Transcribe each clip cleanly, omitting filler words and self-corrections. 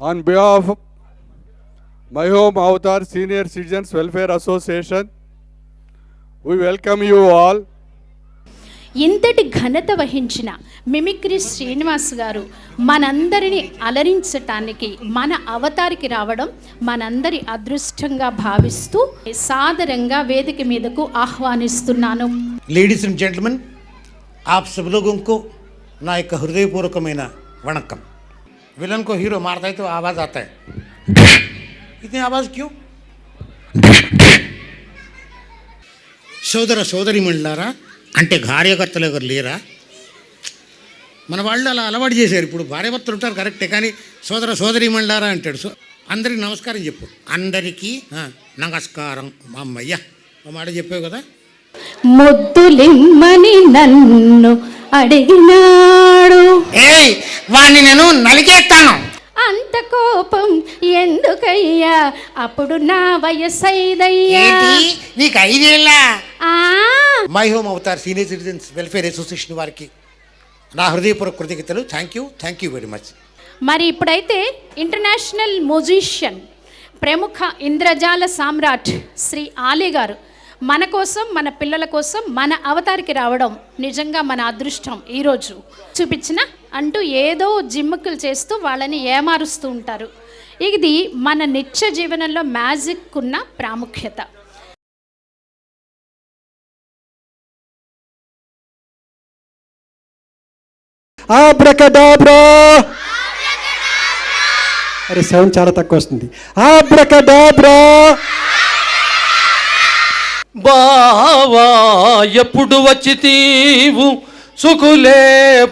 On behalf of My Home Avatar Senior Citizens Welfare Association, we welcome you all. ఇంతటి ఘనత వహించిన mimicry Srinivas గారు మనందరిని అలరించటానికి మన అవతారికి రావడం మనందరి అదృష్టంగా భావిస్తూ సాదరంగా వేదిక మీదకు ఆహ్వానిస్తున్నాను. లేడీస్ అండ్ జెంట్మెన్, आप सब लोगों को నా యొక్క హృదయపూర్వకమైన వణకం. विलन को हीरो मारता है तो आवाज़ आता है, इतनी आवाज़ क्यों? సోదర సోదరి మండలారా, అంటే భార్యభర్తలు ఎవరు లేరా? మన వాళ్ళు అలా అలవాటు చేశారు. ఇప్పుడు భార్యభర్తలు ఉంటారు కరెక్టే, కానీ సోదర సోదరి మండలారా అంటాడు. అందరికి నమస్కారం చెప్పు. అందరికీ నమస్కారం. మా అమ్మయ్య మాట చెప్పావు కదా. ముద్దులిమ్మని నన్ను అడిగినాడు, ఏయ్ వాణ్ణి నేను నలికేస్తాను. అంత కోపం ఎందుకయ్యా, అప్పుడు నా వయసైదయ్యా. నీకు 5 ఏళ్ళ? My home Avatar senior citizens welfare association వారికి నా హృదయపూర్వక కృతజ్ఞతలు. Thank you very much. మరి ఇప్పుడైతే ఇంటర్నేషనల్ మ్యూజిషియన్, ప్రముఖ ఇంద్రజాల సామ్రాట్ శ్రీ ఆలీ గారు మన కోసం, మన పిల్లల కోసం మన అవతారికి రావడం నిజంగా మన అదృష్టం. ఈరోజు చూపించిన అంటూ ఏదో జిమ్ముకులు చేస్తూ వాళ్ళని ఏమారుస్తూ ఉంటారు. ఇది మన నిత్య జీవనంలో మ్యాజిక్ ఉన్న ప్రాముఖ్యత. ఆబ్రకడాబ్రా. అరే సౌండ్ చాలా తక్కువ వస్తుంది. ఆబ్రకడాబ్రా. బావా ఎప్పుడు వచ్చి తీవు సుకులే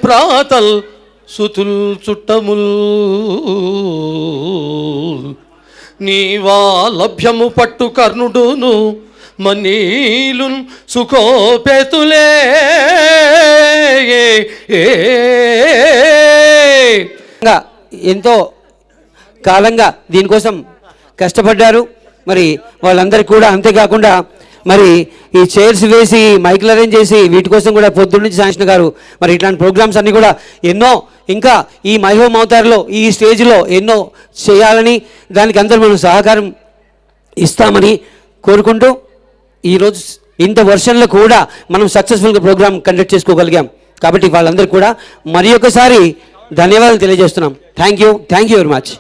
ప్రాతల్ సుతుల్ చుట్టముల్ నీవా లభ్యము పట్టు కర్ణుడును మనీలున్ సుఖోపేతులే. ఎంతో కాలంగా దీనికోసం కష్టపడ్డారు. మరి వాళ్ళందరికీ కూడా, అంతేకాకుండా మరి ఈ చైర్స్ వేసి మైకులు అరేంజ్ చేసి వీటి కోసం కూడా పొద్దున్న నుంచి సాంక్షన్ గారు మరి ఇట్లాంటి ప్రోగ్రామ్స్ అన్నీ కూడా ఎన్నో ఇంకా ఈ మై హోమ్ అవతార్లో ఈ స్టేజ్లో ఎన్నో చేయాలని, దానికి అందరూ మనం సహకారం ఇస్తామని కోరుకుంటూ ఈరోజు ఇంత వర్షంలో కూడా మనం సక్సెస్ఫుల్గా ప్రోగ్రామ్ కండక్ట్ చేసుకోగలిగాం. కాబట్టి వాళ్ళందరూ కూడా మరి ఒకసారి ధన్యవాదాలు తెలియజేస్తున్నాం. Thank you very much.